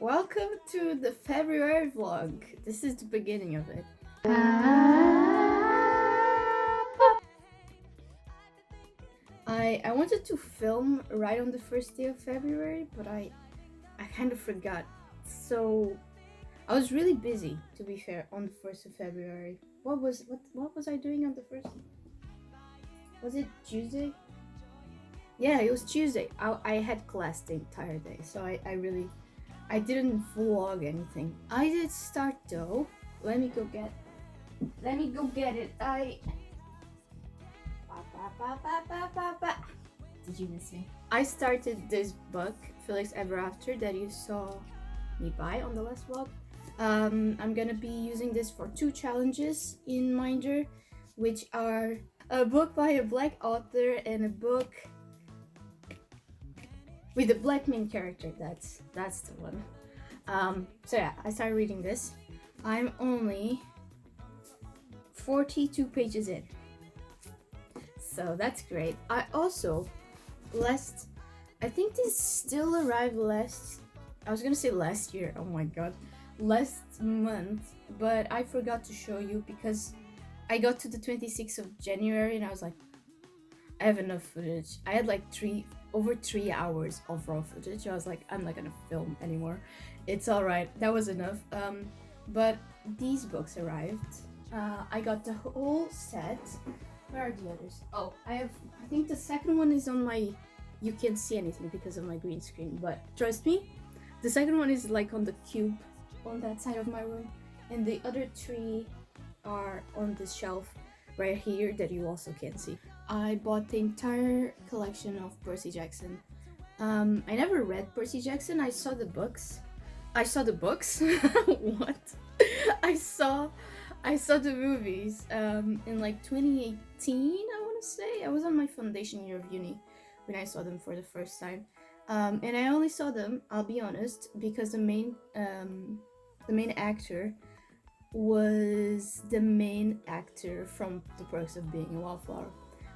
Welcome to the February vlog. This is the beginning of it. I wanted to film right on the first day of February, but I kind of forgot. So I was really busy, to be fair, on the 1st of February. What was I doing on the 1st? Was it Tuesday? Yeah, it was Tuesday. I had class the entire day, so I didn't vlog anything. I did start though. Let me go get it. Did you miss me? I started this book, Felix Ever After, that you saw me buy on the last vlog. I'm gonna be using this for 2 challenges in Minder, which are a book by a black author and a book with a black main character. That's the one. So yeah, I started reading this. I'm only 42 pages in, so that's great. I also I think this still arrived I was gonna say last year, oh my god, last month, but I forgot to show you because I got to the 26th of January and I was like, I have enough footage. I had like over 3 hours of raw footage. I was like, I'm not gonna film anymore. It's alright, that was enough. But these books arrived. I got the whole set. Where are the others? Oh, I think the second one is on my, you can't see anything because of my green screen, but trust me, the second one is like on the cube on that side of my room, and the other 3 are on this shelf right here that you also can't see. I bought the entire collection of Percy Jackson. I never read Percy Jackson. I saw the books. What? I saw the movies in like 2018, I want to say. I was on my foundation year of uni when I saw them for the first time. And I only saw them, I'll be honest, because the main actor was the main actor from The Perks of Being a Wallflower,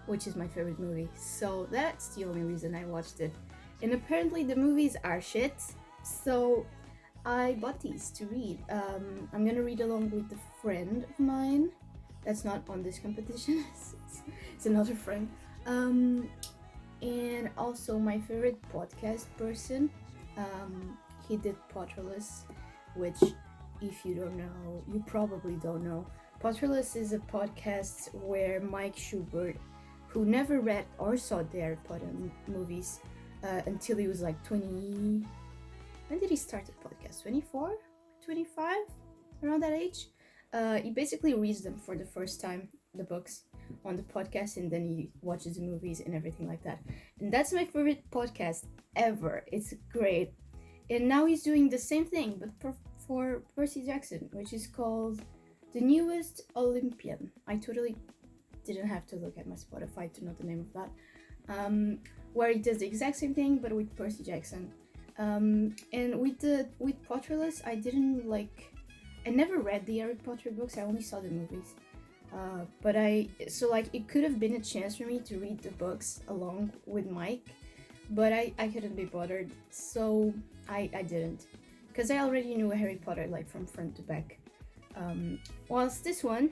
which is my favorite movie. So that's the only reason I watched it. And apparently the movies are shit, so I bought these to read. I'm gonna read along with a friend of mine that's not on this competition. It's another friend. And also my favorite podcast person. He did Potterless, which, if you don't know, you probably don't know. Potterless is a podcast where Mike Schubert, who never read or saw the Harry Potter movies until he was like 20. When did he start the podcast? 24? 25? Around that age? He basically reads them for the first time, the books, on the podcast, and then he watches the movies and everything like that. And that's my favorite podcast ever. It's great. And now he's doing the same thing, but for Percy Jackson, which is called The Newest Olympian. I totally didn't have to look at my Spotify to know the name of that. Where he does the exact same thing, but with Percy Jackson. And with Potterless, I never read the Harry Potter books. I only saw the movies. It could have been a chance for me to read the books along with Mike, but I couldn't be bothered, so I didn't, because I already knew Harry Potter like from front to back. Whilst this one,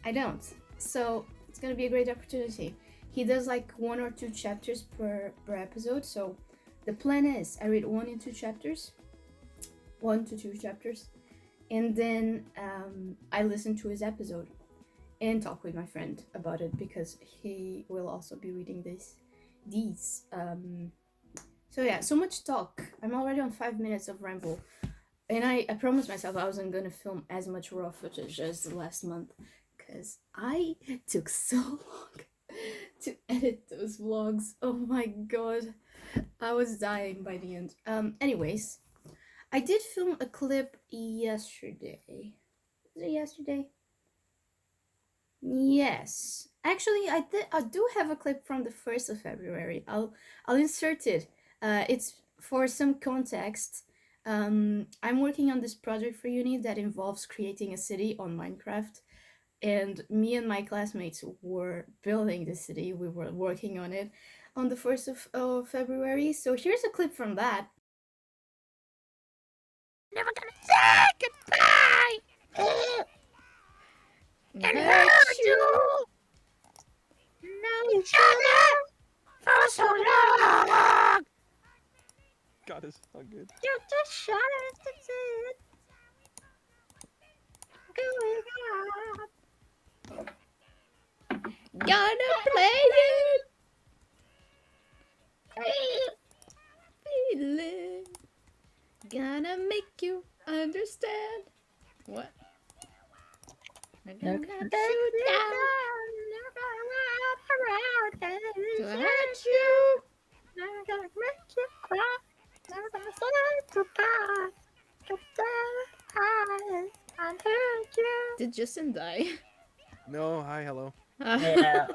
I don't. So it's gonna be a great opportunity. He does like 1 or 2 chapters per episode, so the plan is I read 1 to 2 chapters, and then I listen to his episode and talk with my friend about it, because he will also be reading these. So yeah, so much talk. I'm already on 5 minutes of ramble, and I promised myself I wasn't gonna film as much raw footage as the last month, because I took so long to edit those vlogs. Oh my god, I was dying by the end. Anyways, I did film a clip yesterday. Was it yesterday? Yes. Actually, I do have a clip from the 1st of February. I'll insert it. It's for some context. I'm working on this project for uni that involves creating a city on Minecraft, and me and my classmates were building the city. We were working on it on the 1st of February. So here's a clip from that. Never gonna say goodbye. And hurt you. Know each other for so long. God, it's so good. You just shut it. Going on. Gonna play it, feeling. Gonna make you understand. What? I'm gonna knock you down to hurt you. Never gonna make you cry. Never gonna say goodbye. Goodbye. I hurt you. Did Justin die? No, hi, hello. Yeah,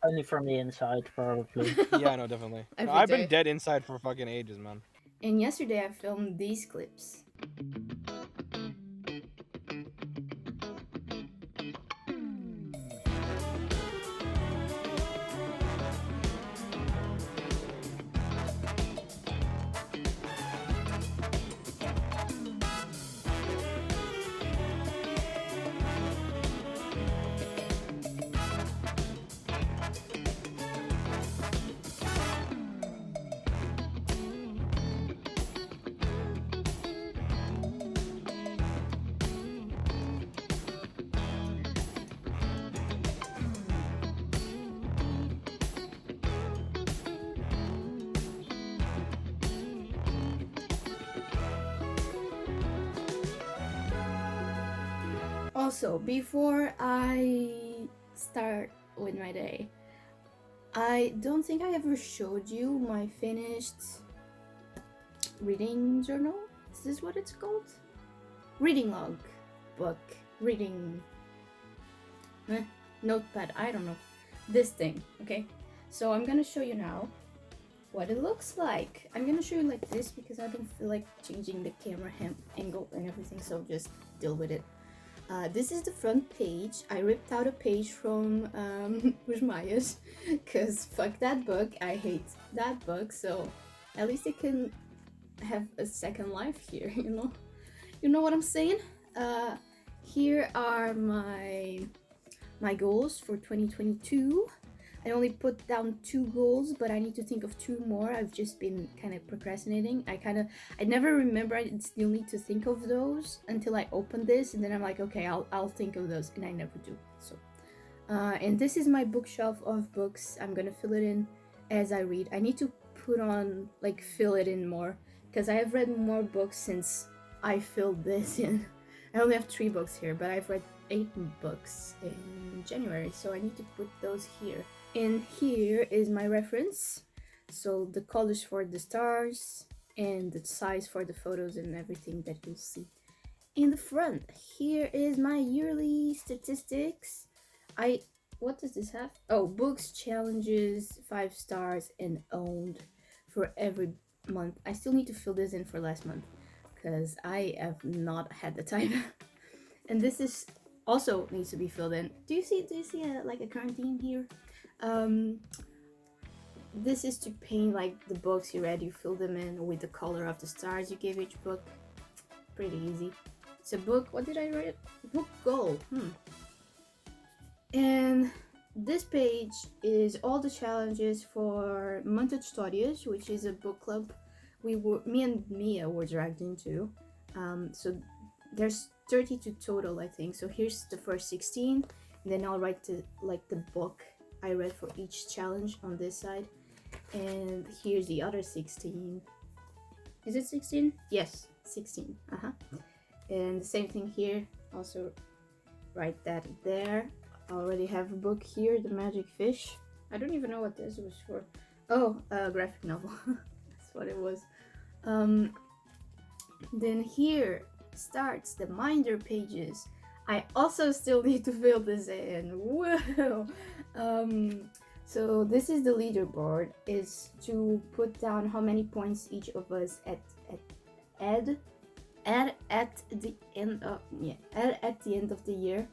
only from the inside, probably. Yeah, no, definitely. No, Every I've day. been dead inside for fucking ages, man. And yesterday I filmed these clips. Also, before I start with my day, I don't think I ever showed you my finished reading journal. Is this what it's called? Reading log book. Reading notepad. I don't know. This thing, okay? So I'm gonna show you now what it looks like. I'm gonna show you like this because I don't feel like changing the camera angle and everything, so just deal with it. This is the front page. I ripped out a page from Ujmayas because fuck that book. I hate that book, so at least it can have a second life here, you know? You know what I'm saying? Here are my goals for 2022. I only put down 2 goals, but I need to think of 2 more. I've just been kind of procrastinating. I never remember I still need to think of those until I open this, and then I'm like, okay, I'll think of those, and I never do. So, and this is my bookshelf of books. I'm gonna fill it in as I read. I need to fill it in more, because I have read more books since I filled this in. I only have 3 books here, but I've read 8 books in January, so I need to put those here. And here is my reference, so the colors for the stars and the size for the photos and everything that you'll see in the front. Here is my yearly statistics. What does this have? Oh, books, challenges, 5 stars, and owned for every month. I still need to fill this in for last month because I have not had the time. And this is also needs to be filled in. Do you see a current theme here? This is to paint like the books you read. You fill them in with the color of the stars you gave each book. Pretty easy. It's a book. What did I write? Book goal. And this page is all the challenges for Monte Histórias, which is a book club me and Mia were dragged into. So there's 32 total, I think. So here's the first 16, and then I'll write the book I read for each challenge on this side, and here's the other 16. Is it 16? Yes, 16. And the same thing here. Also write that there. I already have a book here, The Magic Fish. I don't even know what this was for. Oh, a graphic novel. That's what it was. Then here starts the Minder pages. I also still need to fill this in. Whoa! So this is the leaderboard. Is to put down how many points each of us add at the end of the year.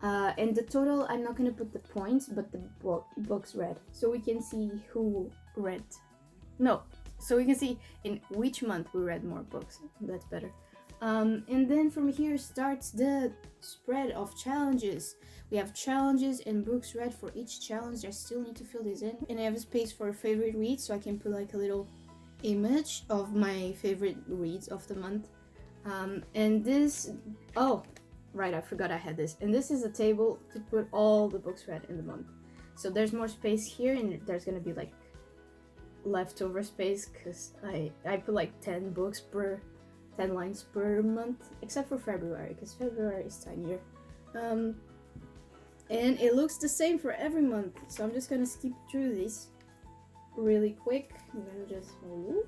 And the total, I'm not gonna put the points, but the books read, so we can see who read. No, so we can see in which month we read more books. That's better. And then from here starts the spread of challenges. We have challenges and books read for each challenge. I still need to fill these in. And I have a space for favorite reads, so I can put like a little image of my favorite reads of the month. And this, oh, right, I forgot I had this. And this is a table to put all the books read in the month. So there's more space here, and there's gonna be like leftover space because I put like 10 books per 10 lines per month, except for February, because February is tinier. And it looks the same for every month, so I'm just gonna skip through these really quick. I'm gonna just whoop,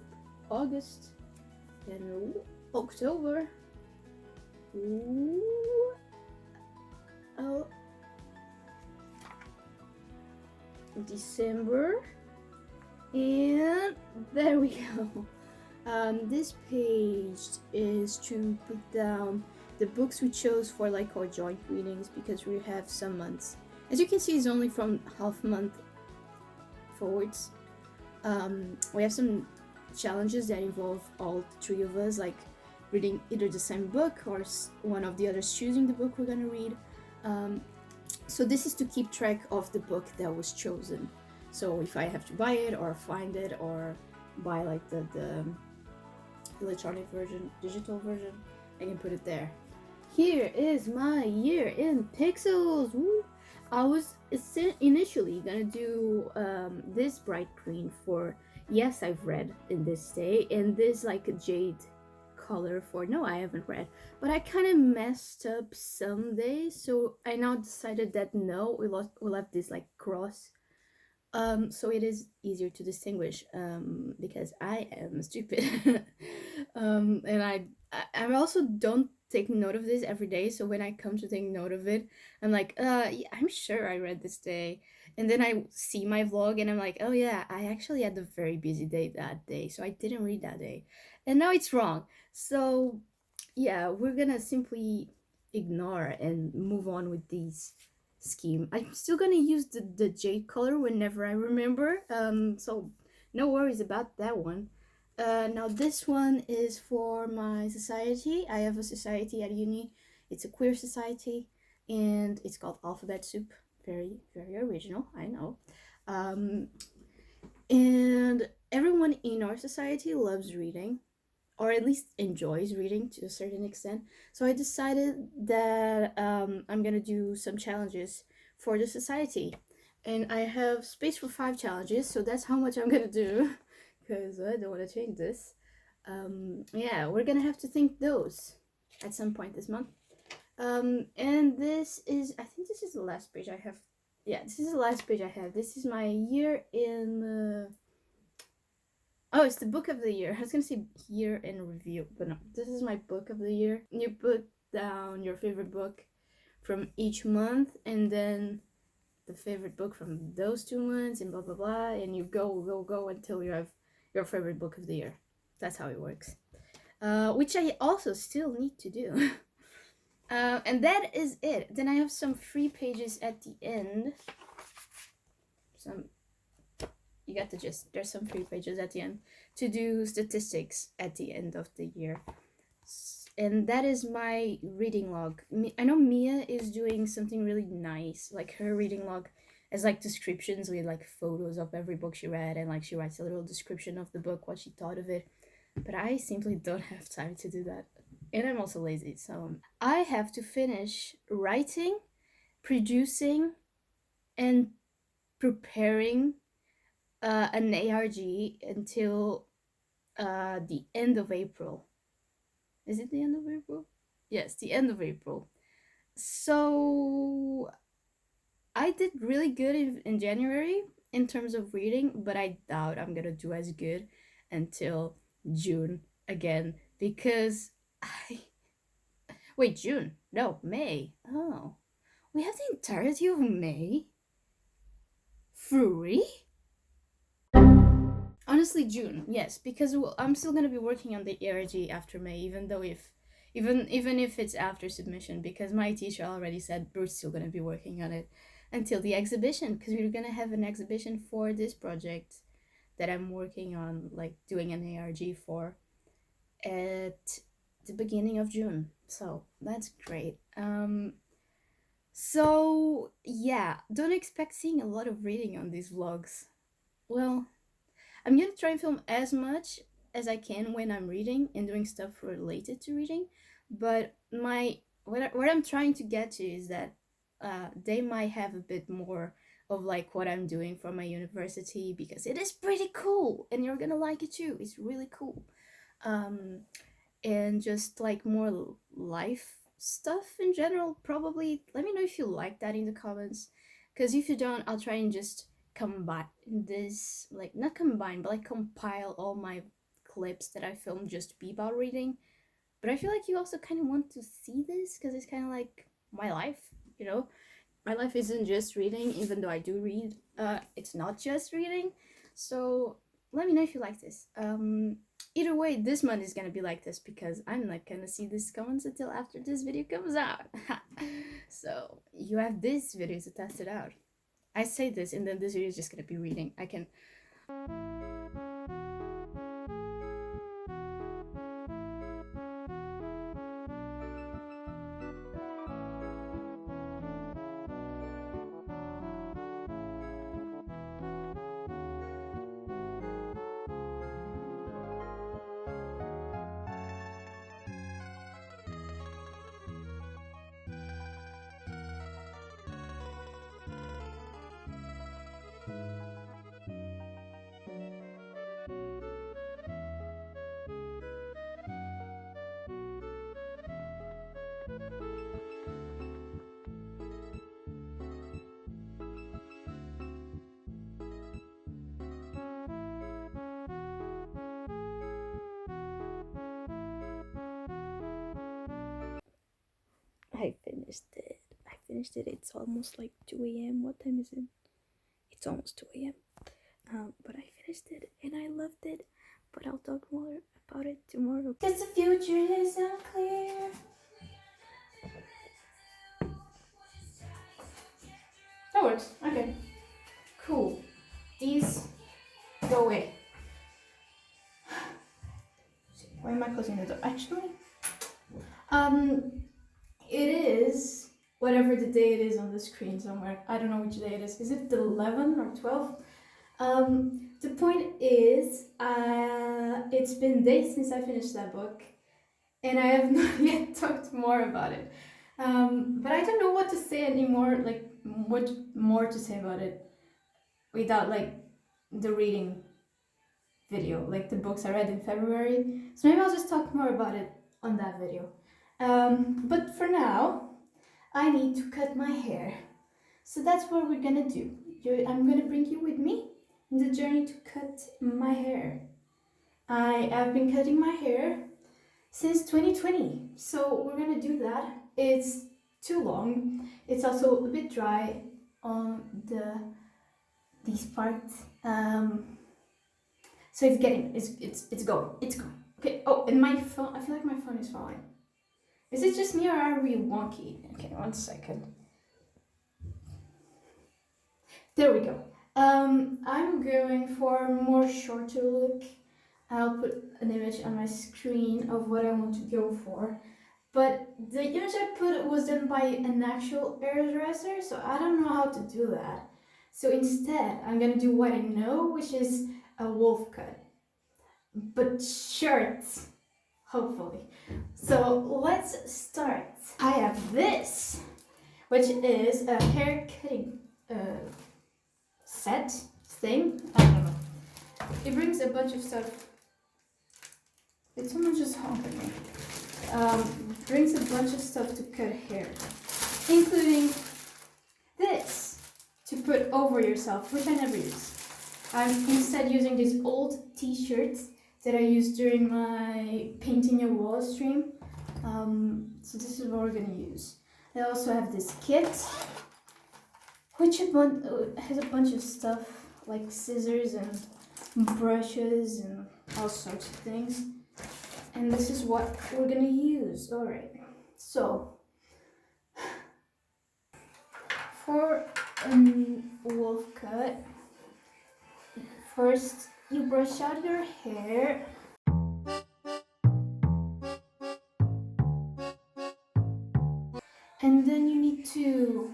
August and whoop, October, whoop, oh, December, and there we go. This page is to put down the books we chose for like our joint readings, because we have some months. As you can see, it's only from half month forwards. We have some challenges that involve all three of us, like reading either the same book or one of the others choosing the book we're gonna read. So this is to keep track of the book that was chosen. So if I have to buy it or find it or buy like the electronic version, digital version, I can put it there. Here is my year in pixels. Woo! I was initially gonna do this bright green for yes I've read in this day, and this like a jade color for no I haven't read, but I kind of messed up some days, so I now decided that no, we'll have this like cross. So it is easier to distinguish, because I am stupid. And I also don't take note of this every day, so when I come to take note of it, I'm like, yeah, I'm sure I read this day. And then I see my vlog and I'm like, oh yeah, I actually had a very busy day that day, so I didn't read that day. And now it's wrong. So yeah, we're gonna simply ignore and move on with these scheme. I'm still gonna use the jade color whenever I remember, so no worries about that one. Now this one is for my society. I have a society at uni. It's a queer society, and it's called Alphabet Soup. Very, very original, I know. And everyone in our society loves reading, or at least enjoys reading to a certain extent. So I decided that I'm gonna do some challenges for the society. And I have space for 5 challenges, so that's how much I'm gonna do, because I don't want to change this. Yeah, we're gonna have to think those at some point this month. And this is, I think this is the last page I have. Yeah, this is the last page I have. This is my year in... Oh, it's the book of the year. I was gonna say year in review, but no. This is my book of the year. You put down your favorite book from each month, and then the favorite book from those 2 months, and blah blah blah, and you go until you have your favorite book of the year. That's how it works. Which I also still need to do. And that is it. Then I have some free pages at the end. You got the gist. There's some free pages at the end to do statistics at the end of the year. And that is my reading log. I know Mia is doing something really nice. Like her reading log has like descriptions with like photos of every book she read, and like she writes a little description of the book, what she thought of it. But I simply don't have time to do that. And I'm also lazy, so I have to finish writing, producing, and preparing an ARG until the end of April. Is it the end of April? Yes, the end of April. So I did really good in January in terms of reading, but I doubt I'm gonna do as good until June again, because wait, June? No, May. Oh, we have the entirety of May free? Honestly, June, yes, because I'm still gonna be working on the ARG after May, even if it's after submission, because my teacher already said we're still gonna be working on it until the exhibition, because we're gonna have an exhibition for this project that I'm working on, like doing an ARG for, at the beginning of June. So that's great. So yeah, don't expect seeing a lot of reading on these vlogs. Well, I'm gonna try and film as much as I can when I'm reading and doing stuff related to reading, but what I'm trying to get to is that they might have a bit more of like what I'm doing for my university, because it is pretty cool and you're gonna like it too. It's really cool. Um, and just like more life stuff in general. Probably let me know if you like that in the comments, because if you don't, I'll try and just combine this, like not combine but like compile all my clips that I filmed just to be about reading. But I feel like you also kind of want to see this because it's kind of like my life, you know. My life isn't just reading, even though I do read. It's not just reading. So let me know if you like this. Either way, this month is gonna be like this because I'm not gonna see these comments until after this video comes out. So you have this video to test it out. I say this and then this video is just gonna be reading. I can I finished it. It's almost like 2 a.m. What time is it? It's almost 2 a.m. But I finished it and I loved it. But I'll talk more about it tomorrow. Because the future is unclear. That works. Okay. Cool. These go away. Why am I closing the door? Actually, it is whatever the day it is on the screen somewhere. I don't know which day it is. Is it the 11th or 12th? The point is, it's been days since I finished that book, and I have not yet talked more about it. But I don't know what to say anymore, like what more to say about it without like the reading video, like the books I read in February. So maybe I'll just talk more about it on that video. But for now, I need to cut my hair. So that's what we're gonna do. I'm gonna bring you with me in the journey to cut my hair. I have been cutting my hair since 2020, so we're gonna do that. It's too long. It's also a bit dry on these parts. So it's going. Okay. Oh, and my phone. I feel like my phone is falling. Is it just me or are we wonky? Okay, 1 second. There we go. I'm going for a more shorter look. I'll put an image on my screen of what I want to go for. But the image I put was done by an actual hairdresser, so I don't know how to do that. So instead, I'm gonna do what I know, which is a wolf cut. But short, hopefully. So let's start. I have this, which is a hair cutting set thing. I don't know. It brings a bunch of stuff. Did someone just honk at me? Brings a bunch of stuff to cut hair, including this to put over yourself, which I never use. I'm instead using these old t-shirts that I used during my painting a wall stream. So this is what we're gonna use. I also have this kit, which has a bunch of stuff like scissors and brushes and all sorts of things. And this is what we're gonna use. All right. So for a wolf cut, first you brush out your hair. And then you need to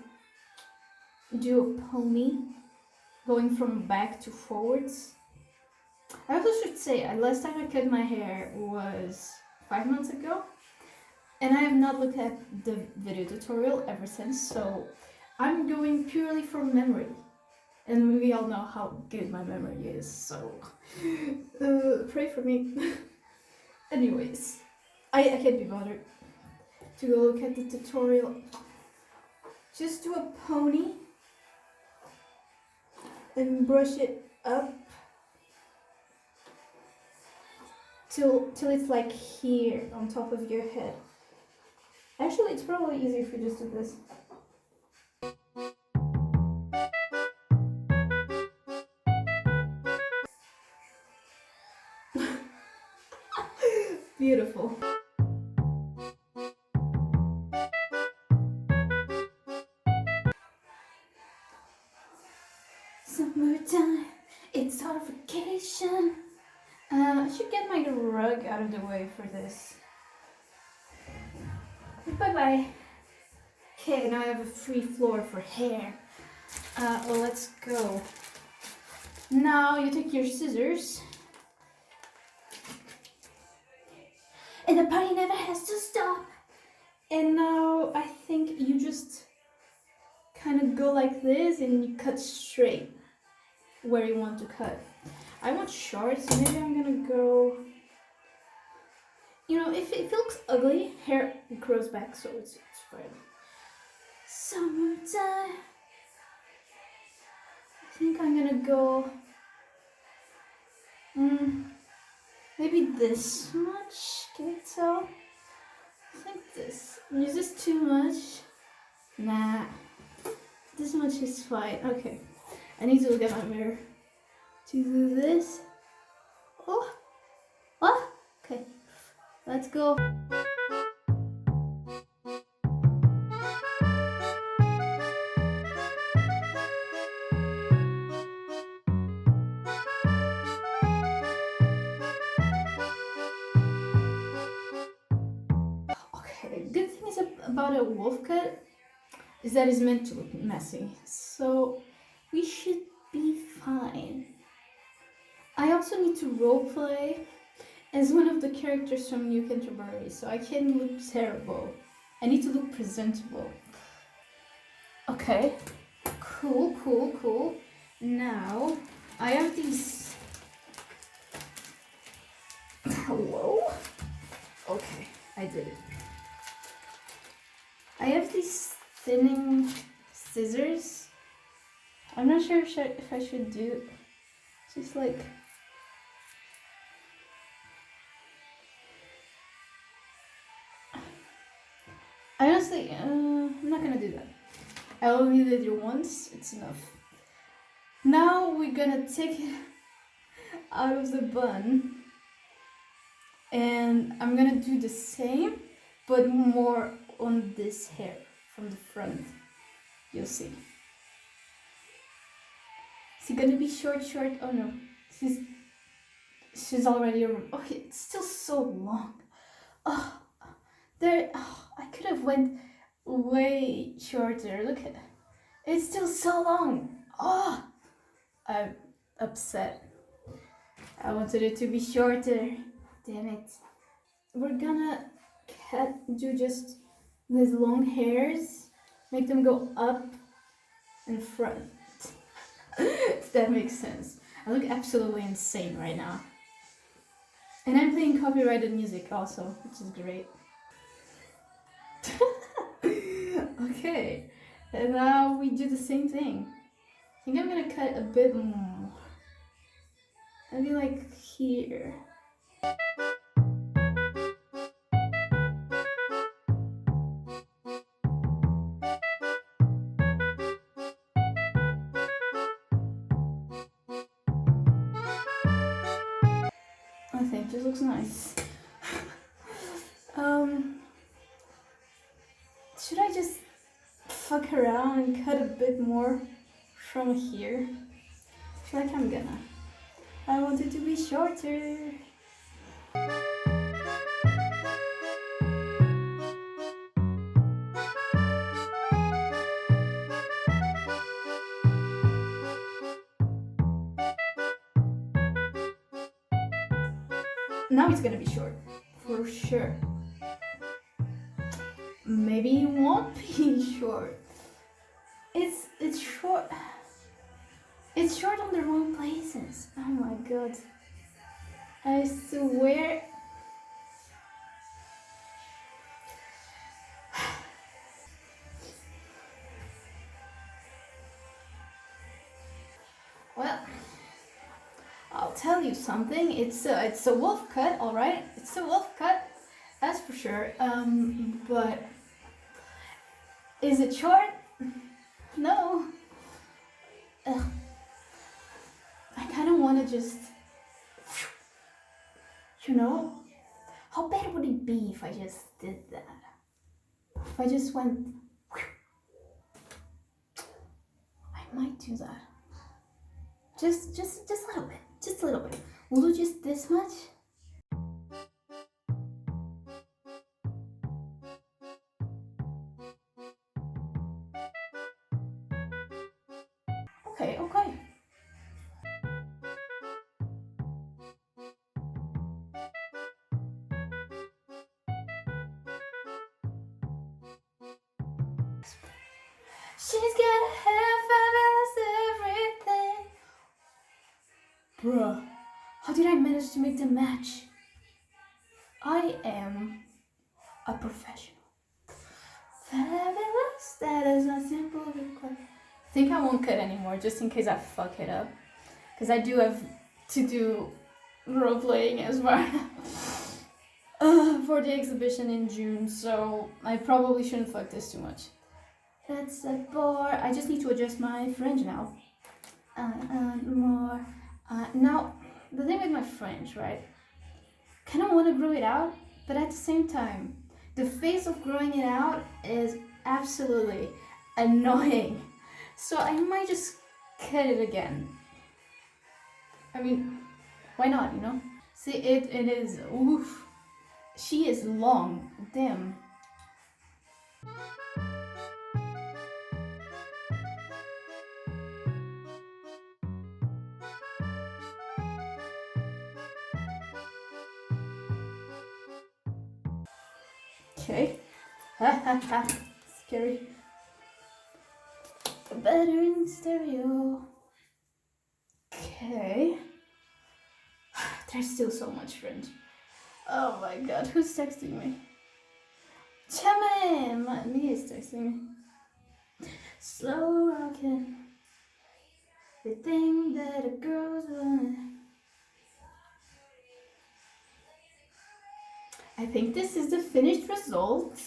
do a pony going from back to forwards. I also should say, last time I cut my hair was 5 months ago, and I have not looked at the video tutorial ever since, so I'm going purely from memory. And we all know how good my memory is, so pray for me. Anyways, I can't be bothered to go look at the tutorial. Just do a pony and brush it up till it's like here on top of your head. Actually, it's probably easier if you just do this. Beautiful. Summertime, it's our vacation. I should get my rug out of the way for this. Bye bye. Okay, now I have a free floor for hair. Well, let's go. Now you take your scissors. And the party never has to stop. And now I think you just kind of go like this and you cut straight where you want to cut. I want short, so maybe I'm gonna go, you know, if it looks ugly, hair grows back, so it's fine. Summertime. I think I'm gonna go, maybe this much, can you tell? I think this. Is this too much? Nah, this much is fine. Okay, I need to look at my mirror to do this. Oh, what? Okay, let's go. Okay, good thing is about a wolf cut is that it's meant to look messy, so we should be fine. I also need to roleplay as one of the characters from New Canterbury, so I can't look terrible. I need to look presentable. Okay, cool. Now, I have these... Hello? Okay, I did it. I have these thinning scissors. I'm not sure if I should do just like... I honestly, I'm not gonna do that. I only did it once, it's enough. Now we're gonna take it out of the bun. And I'm gonna do the same, but more on this hair from the front. You'll see. Is it gonna be short? Oh no, she's already. Oh, it's still so long. Oh, I could have went way shorter. Look at, it's still so long. Oh, I'm upset. I wanted it to be shorter. Damn it. We're gonna do just these long hairs, make them go up and front. If that makes sense. I look absolutely insane right now. And I'm playing copyrighted music also, which is great. Okay, and now we do the same thing. I think I'm gonna cut a bit more. Maybe like here. I think this looks nice. Should I just fuck around and cut a bit more from here? I feel like I'm gonna. I want it to be shorter. Now it's gonna be short. For sure. Maybe it won't be short. It's short. It's short on the wrong places. Oh my god. I swear. Well, I'll tell you something. It's a wolf cut, all right. It's a wolf cut, that's for sure. But is it short? No. Ugh. I kind of want to just, you know, how bad would it be if I just did that? If I just went, I might do that. Just a little bit. Just a little bit. We'll do just this much. Okay, okay. She's gonna have fabulous everything. Bruh, how did I manage to make the match? I am a professional. Fabulous, that is a simple request. I think I won't cut anymore just in case I fuck it up. Because I do have to do role playing as well for the exhibition in June, so I probably shouldn't fuck this too much. That's a bore. I just need to adjust my French now. More. Now, the thing with my French, right? Kind of want to grow it out, but at the same time, the phase of growing it out is absolutely annoying. So I might just cut it again. I mean, why not, you know? See, it is, oof. She is long, damn. Okay. Ha ha ha. Scary. Better in stereo. Okay. There's still so much French. Oh my god, who's texting me? Chame! Me is texting me. Slow rockin'. Everything that a girl's want. I think this is the finished result.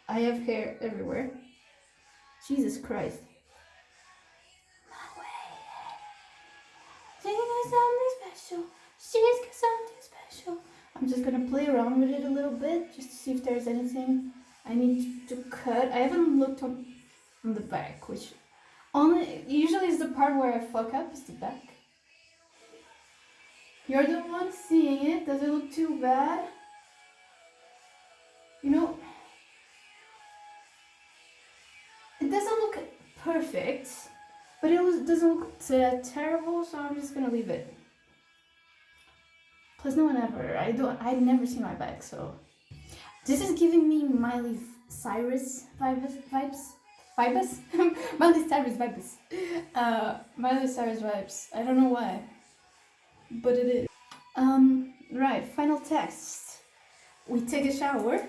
I have hair everywhere. Jesus Christ. My way. She's got something special. She's got something special. I'm just gonna play around with it a little bit just to see if there's anything I need to cut. I haven't looked on the back, which usually is the part where I fuck up, is the back. You're the one seeing it. Does it look too bad? You know, it doesn't look perfect, but it doesn't look terrible, so I'm just gonna leave it. Plus, no one ever. I've never seen my back, so this is giving me Miley Cyrus vibes. Miley Cyrus vibes. Miley Cyrus vibes. I don't know why, but it is. Right. Final text. We take a shower.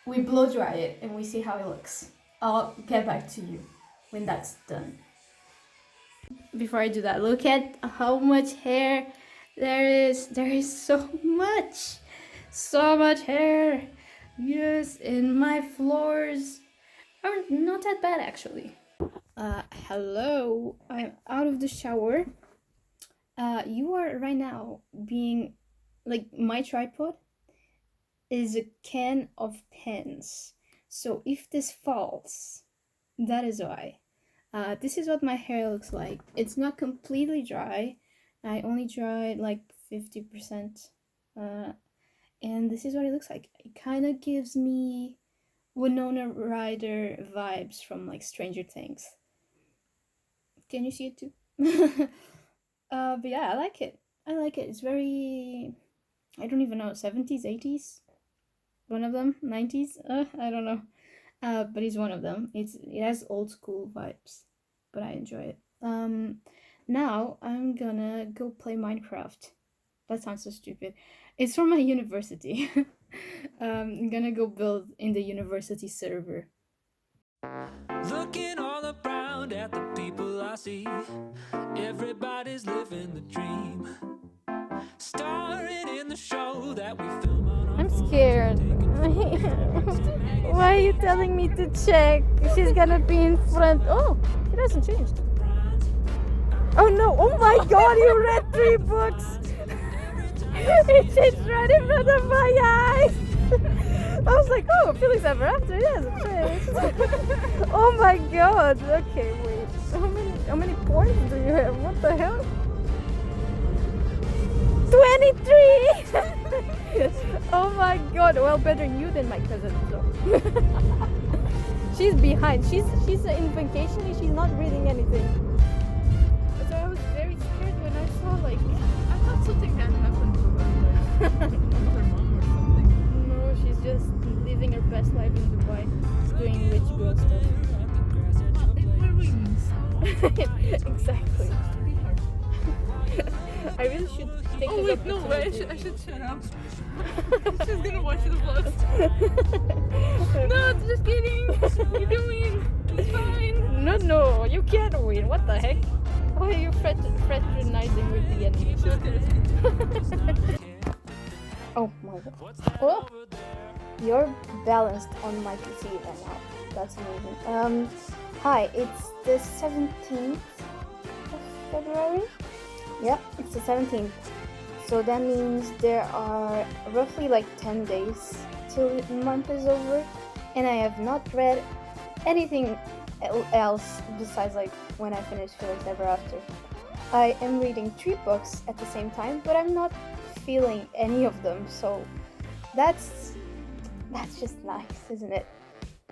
We blow dry it, and we see how it looks. I'll get back to you when that's done. Before I do that, look at how much hair there is. There is so much hair. Yes, and my floors are not that bad actually. Hello, I'm out of the shower. You are right now being, like, my tripod is a can of pens. So if this falls, that is why. This is what my hair looks like. It's not completely dry. I only dried like 50%. And this is what it looks like. It kind of gives me Winona Ryder vibes from like Stranger Things. Can you see it too? But yeah, I like it. I like it. It's very, I don't even know, 70s, 80s? One of them, 90s? I don't know. But it's one of them. It has old school vibes, but I enjoy it. Now I'm gonna go play Minecraft. That sounds so stupid. It's from my university. I'm gonna go build in the university server. Looking all around at the people I see, everybody's living the dream. Starring in the show that we film on our I'm phones, scared. Why are you telling me to check? She's gonna be in front. Oh, it hasn't changed. Oh no! Oh my god, you read 3 books! It changed right in front of my eyes! I was like, oh, Felix Ever After, it hasn't changed. Oh my god! Okay, wait. How many points do you have? What the hell? 23! Oh my god! Well, better you than my cousin. So. She's behind. She's in vacation and she's not reading anything. So I was very scared when I saw like I thought something had happened to her, like with her mom or something. no, she's just living her best life in Dubai, doing rich girl stuff. It literally means Exactly. I really should take oh this wait, no way, opportunity. I should shut up. She's gonna watch the vlogs. No, just kidding. You can win. It's fine. No, you can't win. What the heck? Why are you fraternizing with the enemy? She looked at us. Oh my god. Oh, you're balanced on my PC right now. That's amazing. Hi, it's the 17th of February? Yep, it's the 17th. So that means there are roughly like 10 days till the month is over, and I have not read anything else besides like when I finished Felix Ever After. I am reading 3 books at the same time, but I'm not feeling any of them, so that's just nice, isn't it?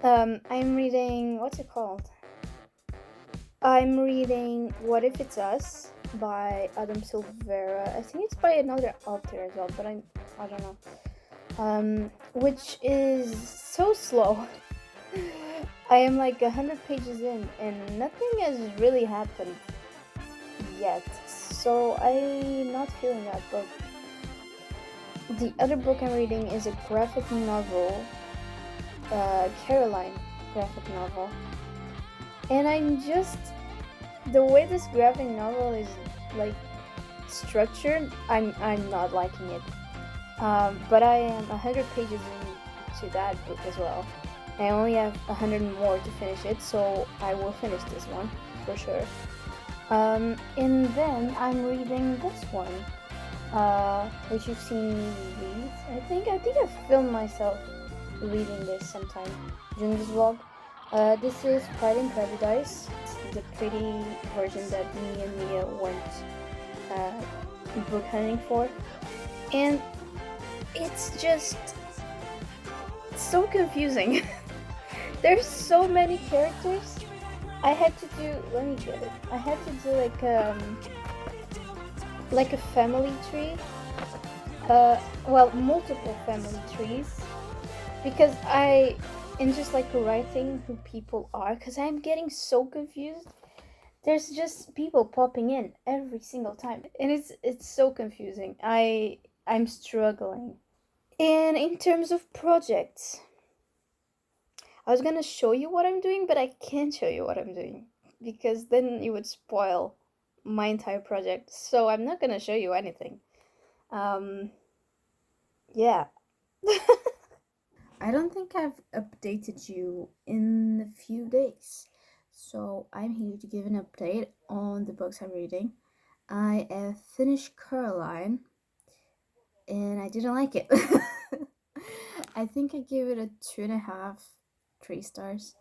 I'm reading, what's it called? I'm reading What If It's Us by Adam Silvera. I think it's by another author as well, but I don't know. Which is so slow. I am like 100 pages in and nothing has really happened yet, so I'm not feeling that book. The other book I'm reading is a graphic novel, Caroline graphic novel, and I'm just, the way this graphic novel is like structured, I'm not liking it. But I am 100 pages into that book as well. I only have 100 more to finish it, so I will finish this one for sure. And then I'm reading this one, which you've seen me read. I think I filmed myself reading this sometime during this vlog. This is Pride and Prejudice. It's the pretty version that me and Mia went book hunting for, and it's just so confusing. There's so many characters. I had to do, let me get it. I had to do like a family tree. Well, multiple family trees, because and just like writing who people are, because I'm getting so confused. There's just people popping in every single time, and it's so confusing. I'm struggling. And in terms of projects, I was gonna show you what I'm doing, but I can't show you what I'm doing because then it would spoil my entire project. So I'm not gonna show you anything. Yeah. I don't think I've updated you in a few days. So I'm here to give an update on the books I'm reading. I have finished Caroline, and I didn't like it. I think I gave it a 2.5, 3 stars.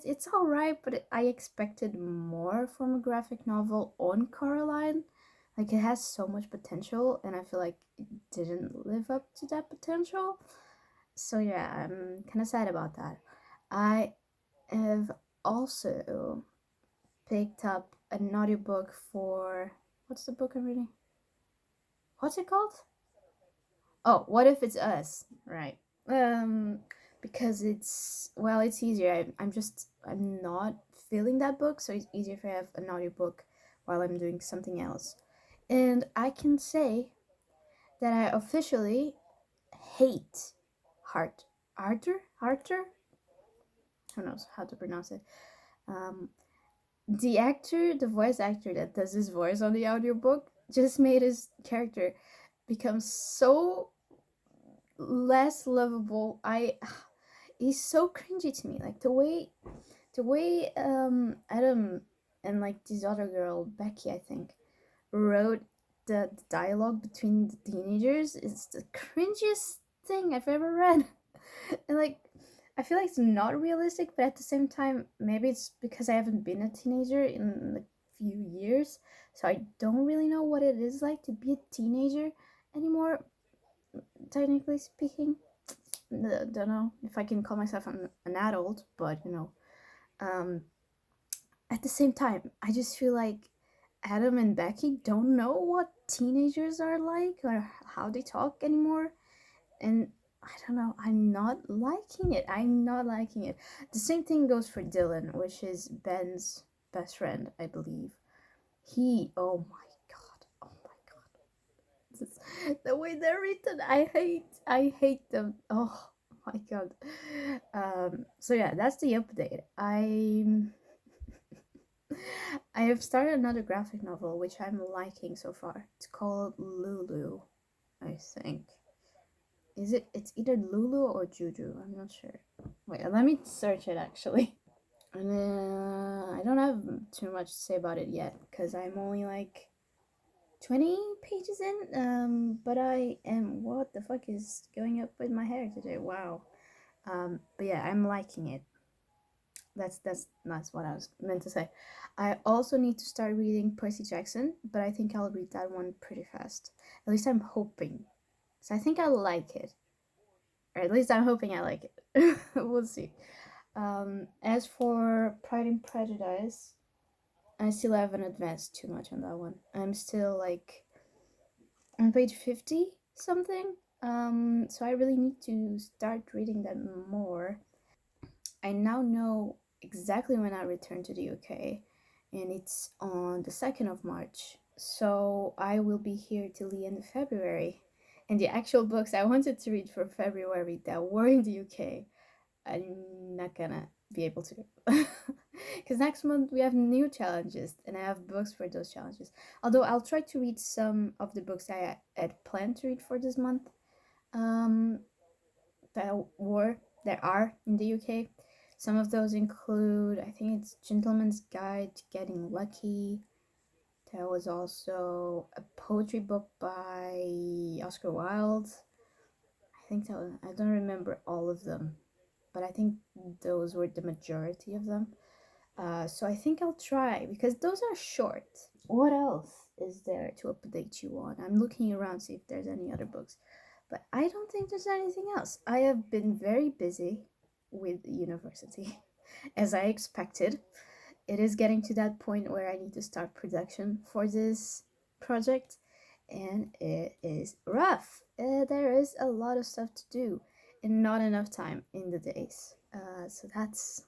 It's alright, but I expected more from a graphic novel on Caroline. Like, it has so much potential, and I feel like it didn't live up to that potential. So yeah, I'm kind of sad about that. I have also picked up an audiobook for What's the book I'm reading? What's it called? Oh, What If It's Us? Right. Because it's easier. I'm not feeling that book, so it's easier if I have an audiobook while I'm doing something else. And I can say that I officially hate Arthur. Who knows how to pronounce it? The voice actor that does his voice on the audiobook, just made his character become so less lovable. He's so cringy to me. Like the way Adam and like this other girl, Becky, I think, wrote the dialogue between the teenagers is the cringiest thing I've ever read. And like I feel like it's not realistic, but at the same time, maybe it's because I haven't been a teenager in a few years, so I don't really know what it is like to be a teenager anymore, technically speaking. Don't know if I can call myself an adult, but at the same time, I just feel like Adam and Becky don't know what teenagers are like or how they talk anymore. And I don't know, I'm not liking it. The same thing goes for Dylan, which is Ben's best friend, I believe. Oh my god. The way they're written, I hate them. Oh my god. So yeah, that's the update. I have started another graphic novel which I'm liking so far. It's called Lulu, I think. It's either Lulu or Juju, I'm not sure. Wait, let me search it actually. And I don't have too much to say about it yet because I'm only like 20 pages in. But I am, what the fuck is going up with my hair today? Wow. But yeah, I'm liking it. That's what I was meant to say. I also need to start reading Percy Jackson, but I think I'll read that one pretty fast. At least I'm hoping. So I think I like it. Or at least I'm hoping I like it. We'll see. As for Pride and Prejudice, I still haven't advanced too much on that one. I'm still like on page 50 something. So I really need to start reading that more. I now know exactly when I return to the UK, and it's on the 2nd of March. So I will be here till the end of February. And the actual books I wanted to read for February that were in the UK, I'm not gonna be able to. Because next month we have new challenges, and I have books for those challenges. Although I'll try to read some of the books I had planned to read for this month, that are in the UK. Some of those include, I think it's Gentleman's Guide to Getting Lucky. There was also a poetry book by Oscar Wilde. I don't remember all of them, but I think those were the majority of them. So I think I'll try, because those are short. What else is there to update you on? I'm looking around to see if there's any other books, but I don't think there's anything else. I have been very busy with university, as I expected. It is getting to that point where I need to start production for this project, and it is rough. There is a lot of stuff to do and not enough time in the days. So that's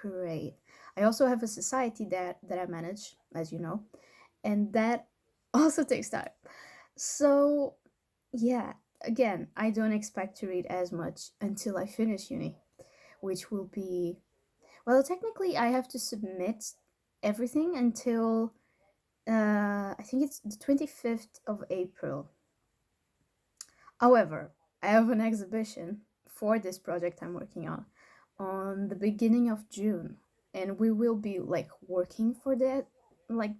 great. I also have a society that I manage, as you know, and that also takes time. So yeah, again, I don't expect to read as much until I finish uni, which will be, well, technically I have to submit everything until I think it's the 25th of April. However, I have an exhibition for this project I'm working on the beginning of June, and we will be like working for that, like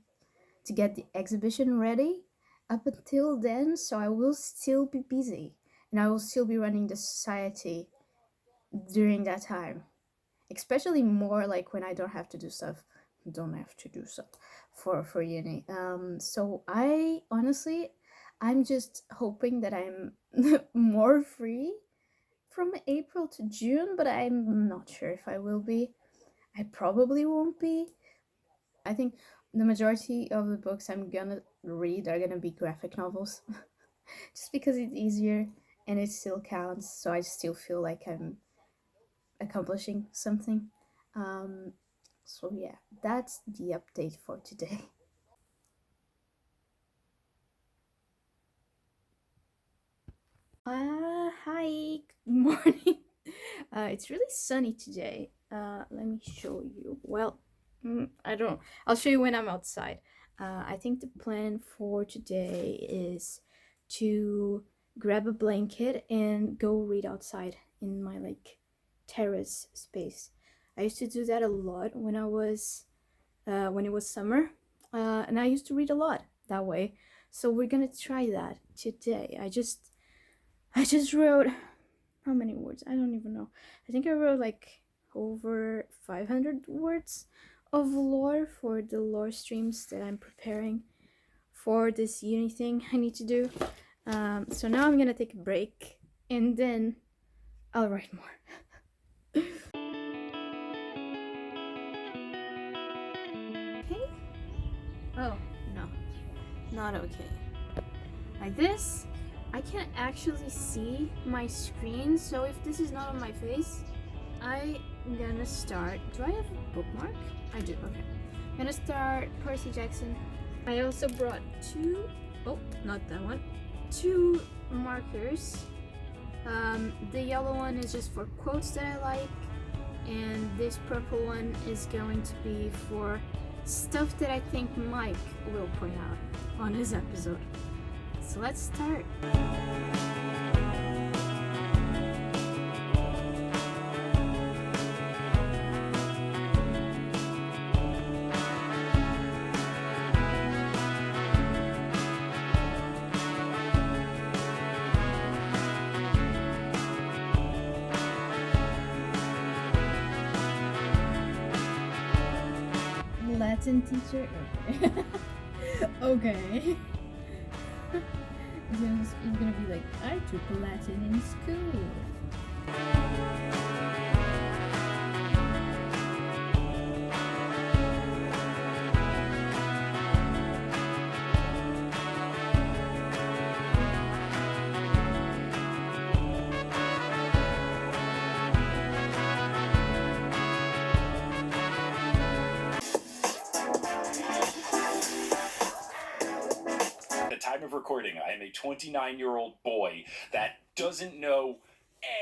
to get the exhibition ready up until then. So I will still be busy, and I will still be running the society during that time, especially more like when I don't have to do stuff for uni. So I honestly, I'm just hoping that I'm more free from April to June, but I'm not sure if I will be. I probably won't be. I think the majority of the books I'm gonna read are gonna be graphic novels, just because it's easier and it still counts. So I still feel like I'm accomplishing something. So yeah, that's the update for today. Hi, good morning. It's really sunny today. Let me show you. Well, I don't. I'll show you when I'm outside. I think the plan for today is to grab a blanket and go read outside in my like terrace space. I used to do that a lot when it was summer, and I used to read a lot that way. So we're gonna try that today. I just wrote how many words? I don't even know. I think I wrote like over 500 words of lore for the lore streams that I'm preparing for this uni thing I need to do. So now I'm gonna take a break and then I'll write more. Okay? Oh, no. Not okay. Like this, I can't actually see my screen, so if this is not on my face, I'm gonna start. Do I have a bookmark? I do, okay. I'm gonna start Percy Jackson. I also brought not that one, two markers. The yellow one is just for quotes that I like, and this purple one is going to be for stuff that I think Mike will point out on his episode. So let's start. Latin teacher? Okay. It's gonna be like, I took Latin in school. Time of recording, I am a 29-year-old boy that doesn't know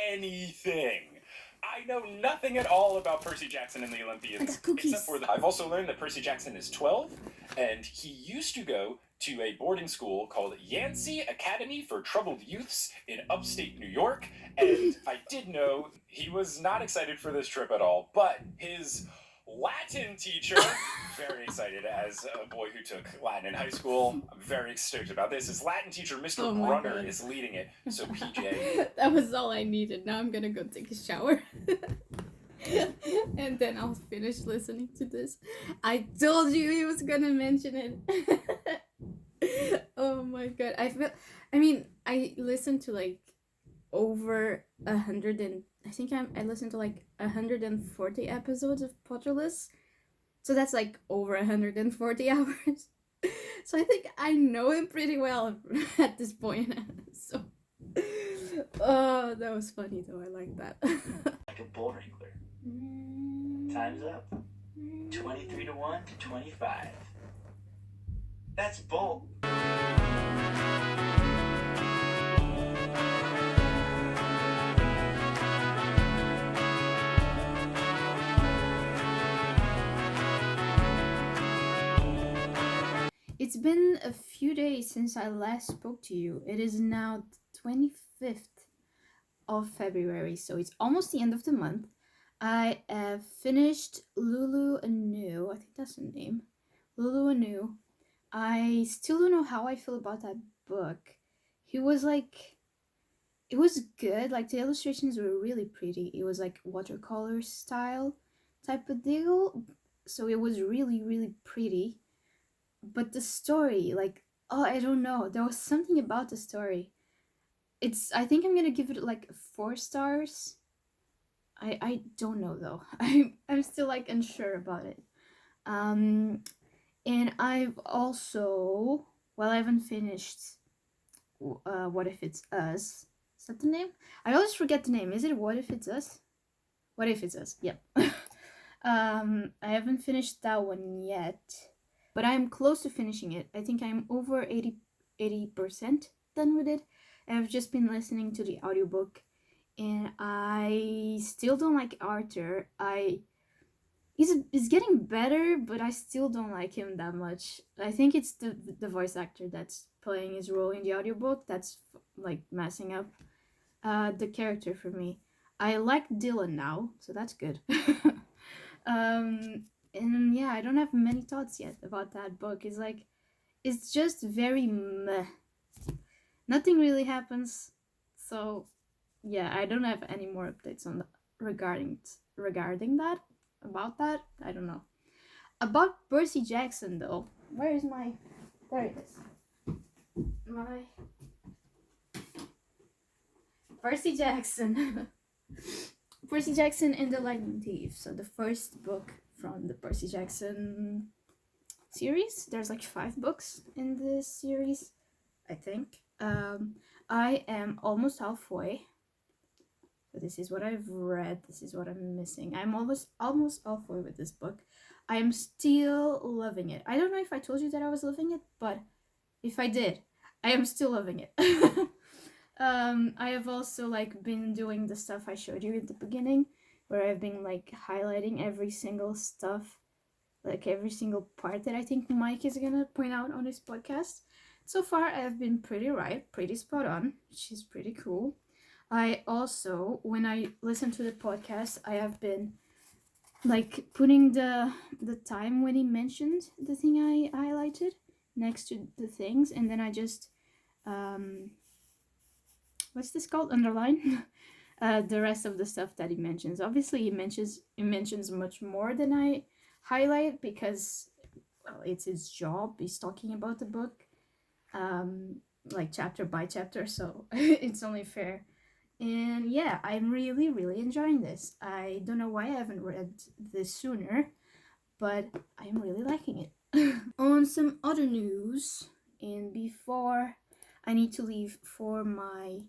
anything. I know nothing at all about Percy Jackson and the Olympians, except for I've also learned that Percy Jackson is 12, and he used to go to a boarding school called Yancey Academy for Troubled Youths in upstate New York, and I did know he was not excited for this trip at all, but his Latin teacher, very excited as a boy who took Latin in high school. I'm very stoked about this. His Latin teacher, Mr. Brunner, is leading it. So PJ. That was all I needed. Now I'm gonna go take a shower. And then I'll finish listening to this. I told you he was gonna mention it. Oh my god. I listened to like over 100 and I listened to like 140 episodes of Potterless, so that's like over 140 hours. So I think I know him pretty well at this point. So, oh, that was funny though. I like that. Like a bull wrangler. Time's up. 23 to 1 to 25. That's bull. It's been a few days since I last spoke to you. It is now 25th of February, so it's almost the end of the month. I have finished Lulu Anew. I think that's the name. Lulu Anew. I still don't know how I feel about that book. It was good. Like, the illustrations were really pretty. It was like watercolor style type of deal. So it was really, really pretty. But the story, like, oh, I don't know. There was something about the story. I think I'm gonna give it like 4 stars. I don't know though. I'm still like unsure about it. And I've also, well, I haven't finished What If It's Us. Is that the name? I always forget the name. Is it What If It's Us? What If It's Us? Yep. I haven't finished that one yet, but I'm close to finishing it. I think I'm over 80% done with it. I've just been listening to the audiobook, and I still don't like Arthur. He's getting better, but I still don't like him that much. I think it's the voice actor that's playing his role in the audiobook that's like messing up the character for me. I like Dylan now, so that's good. And yeah, I don't have many thoughts yet about that book. It's just very meh. Nothing really happens, so yeah, I don't have any more updates on that regarding that. About that, I don't know. About Percy Jackson, though, where is my? There it is. My Percy Jackson. Percy Jackson and the Lightning Thief. So the first book from the Percy Jackson series. There's like 5 books in this series, I think. I am almost halfway. So this is what I've read. This is what I'm missing. I'm almost halfway with this book. I am still loving it. I don't know if I told you that I was loving it, but if I did, I am still loving it. I have also like been doing the stuff I showed you at the beginning, where I've been like highlighting every single stuff, like every single part that I think Mike is gonna point out on his podcast. So far, I have been pretty right, pretty spot on, which is pretty cool. I also, when I listen to the podcast, I have been like putting the time when he mentioned the thing I highlighted next to the things, and then I just what's this called? Underline the rest of the stuff that he mentions. Obviously, he mentions much more than I highlight because, well, it's his job. He's talking about the book, like chapter by chapter, so it's only fair. And yeah, I'm really, really enjoying this. I don't know why I haven't read this sooner, but I'm really liking it. On some other news, and before I need to leave for my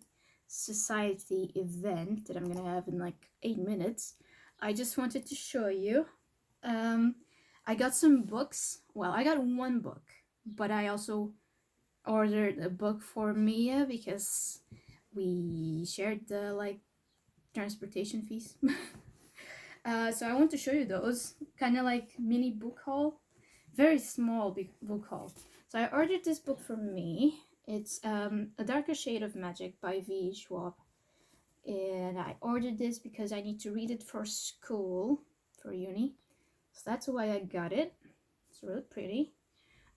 society event that I'm gonna have in like 8 minutes, I just wanted to show you. I got some books. Well, I got one book, but I also ordered a book for Mia because we shared the like transportation fees. So I want to show you those, kind of like mini book haul, very small book haul. So I ordered this book for me. It's A Darker Shade of Magic by V. Schwab, and I ordered this because I need to read it for school, for uni. So that's why I got it. It's really pretty.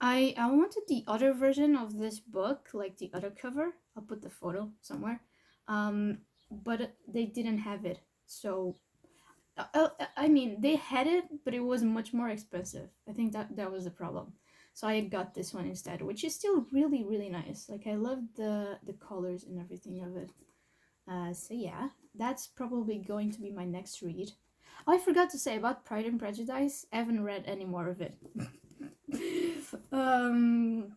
I wanted the other version of this book, like the other cover. I'll put the photo somewhere. But they didn't have it. So, I mean, they had it, but it was much more expensive. I think that was the problem. So I got this one instead, which is still really, really nice. Like, I love the colors and everything of it. So yeah, that's probably going to be my next read. Oh, I forgot to say about Pride and Prejudice. I haven't read any more of it.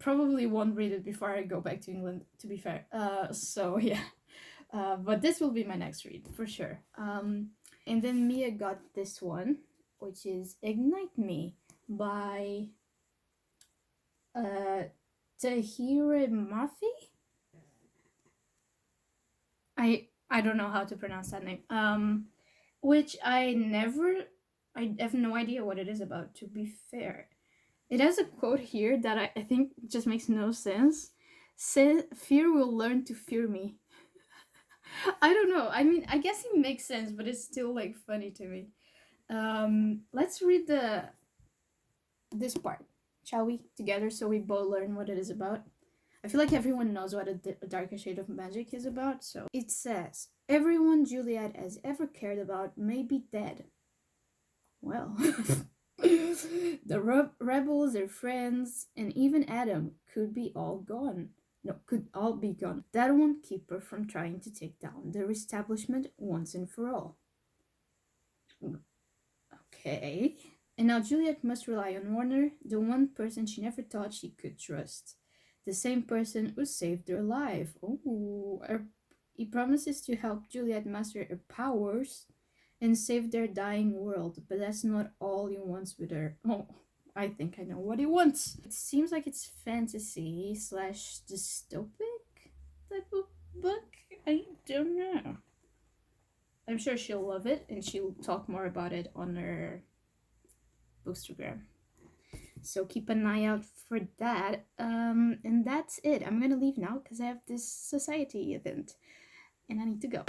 Probably won't read it before I go back to England, to be fair. So yeah. But this will be my next read for sure. And then Mia got this one, which is Ignite Me by Tahira Mafi. I don't know how to pronounce that name. Which I have no idea what it is about, to be fair. It has a quote here that I think just makes no sense. Fear will learn to fear me. I don't know. I mean, I guess it makes sense, but it's still like funny to me. Let's read this part, shall we, together, so we both learn what it is about. I feel like everyone knows what a Darker Shade of Magic is about, so it says, everyone Juliet has ever cared about may be dead. Well, the rebels, their friends, and even Adam could all be gone. That won't keep her from trying to take down their establishment once and for all. Okay. And now Juliet must rely on Warner, the one person she never thought she could trust. The same person who saved her life. Oh, he promises to help Juliet master her powers and save their dying world, but that's not all he wants with her. Oh, I think I know what he wants. It seems like it's fantasy / dystopic type of book. I don't know. I'm sure she'll love it, and she'll talk more about it on her Bookstagram. So keep an eye out for that. And that's it. I'm gonna leave now because I have this society event and I need to go.